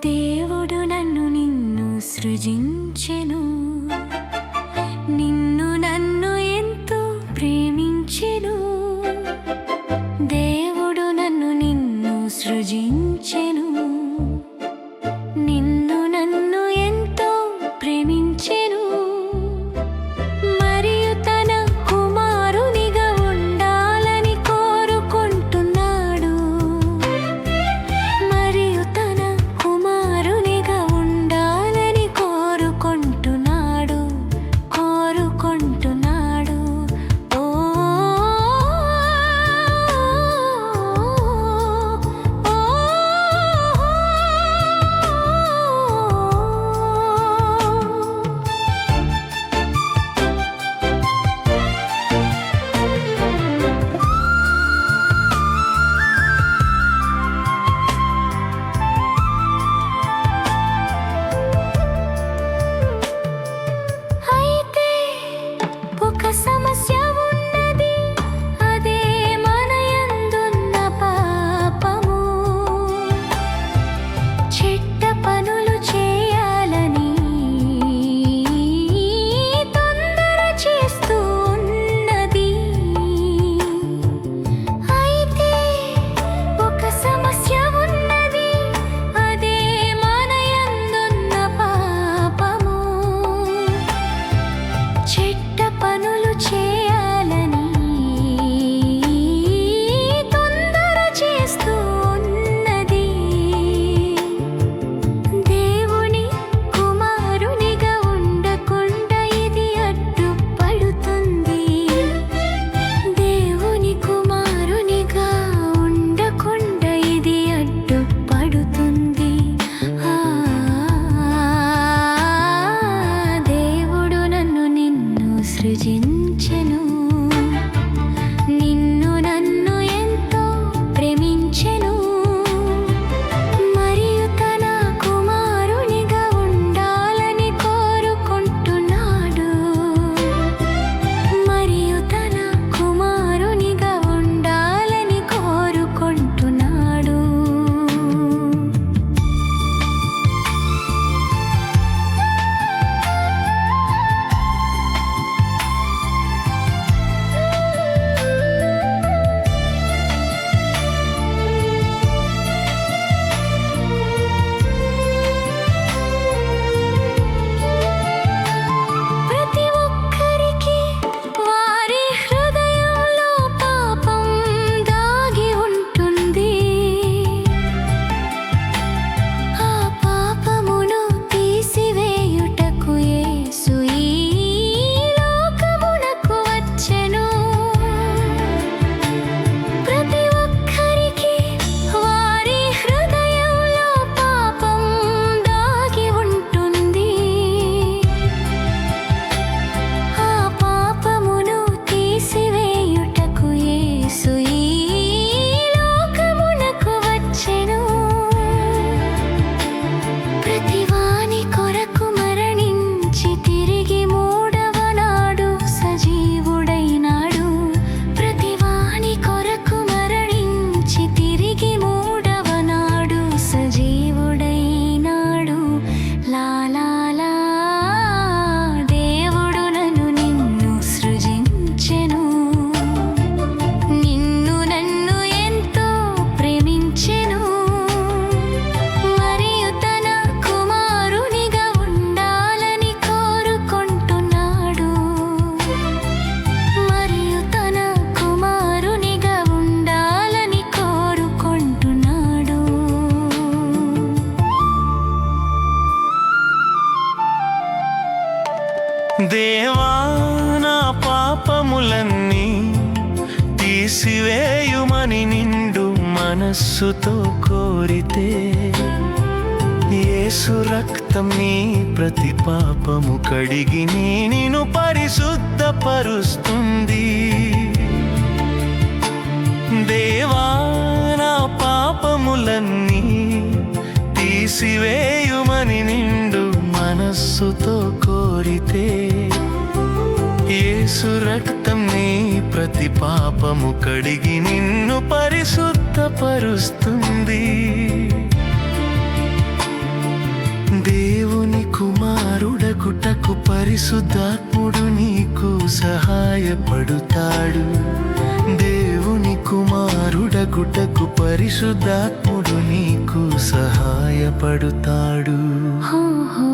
దేవుడు నన్ను నిన్ను సృజించెను, నిన్ను నన్ను ఎంతో ప్రేమించెను. దేవుడు నన్ను నిన్ను సృజించెను, నిన్ను నన్ను ఎంతో ప్రేమించెను. మరియు తన కుమారునిగా ఉండాలని కోరుకుంటున్నాడు, మరియు తన కుమారునిగా ఉండాలని కోరుకుంటున్నాడు. ఓ అయితే ఒక సమస్య ఉన్నది, అదే మన యందున్న పాపము. చెడ్డ పనులు చేయాలని తొందర చేస్తూ ఉన్నది. అయితే ఒక సమస్య ఉన్నది, అదే మన యందున్న పాపము. చెడ్డ పనులు చేయాలని తొందర చేస్తూ ఉన్నది. దేవుని కుమారునిగా ఉండకుండా ఇది అడ్డుపడుతుంది. దేవుని కుమారునిగా ఉండకుండా ఇది అడ్డుపడుతుంది. దేవుడు నన్ను నిన్ను సృజించెను, నిన్ను నన్ను ఎంతో ప్రేమించెను. మరియు తన కుమారునిగా ఉండాలని కోరుకుంటున్నాడు, మరియు తన కుమారునిగా ఉండాలని కోరుకుంటున్నాడు. ప్రతి ఒక్కరికి వారి హృదయంలో పాపం దాగి ఉంటుంది. ఆ పాపమును తీసివేయుటకు యేసు ఈ లోకమునకు వచ్చెను. ప్రతి ఒక్కరికి వారి హృదయంలో పాపం దాగి ఉంటుంది. ఆ పాపమును తీసివేయుటకు యేసు ఈ లోకమునకు వచ్చెను. ప్రతివాని కొరకు మరణించి తిరిగి మూడవ నాడు సజీవుడైనాడు. ప్రతివాని కొరకు మరణించి తిరిగి మూడవ నాడు సజీవుడైనాడు. లా లా లా. దేవుడు నన్ను నిన్ను సృజించెను, నిన్ను నన్ను ఎంతో ప్రేమించెను. మరియు తన కుమారునిగా ఉండాలని కోరుకుంటున్నాడు, మరియు తన కుమారునిగా ఉండాలని కోరుకుంటున్నాడు. దేవా, నా పాపములన్నీ తీసివేయుమని నిండు మనస్సుతో కోరితే, యేసు రక్తం నీ ప్రతి పాపము కడిగి నిన్ను పరిశుద్ధపరుస్తుంది. దేవా, నా పాపములన్నీ తీసివేయుమని నిండు మనస్సుతో కోరితే, యేసు రక్తం నీ ప్రతి పాపము కడిగి నిన్ను పరిశుద్ధపరుస్తుంది. కుమారుడగుటకు పరిశుద్ధాత్ముడు నీకు సహాయపడుతాడు. దేవుని కుమారుడగుటకు పరిశుద్ధాత్ముడు నీకు సహాయపడుతాడు. హో హో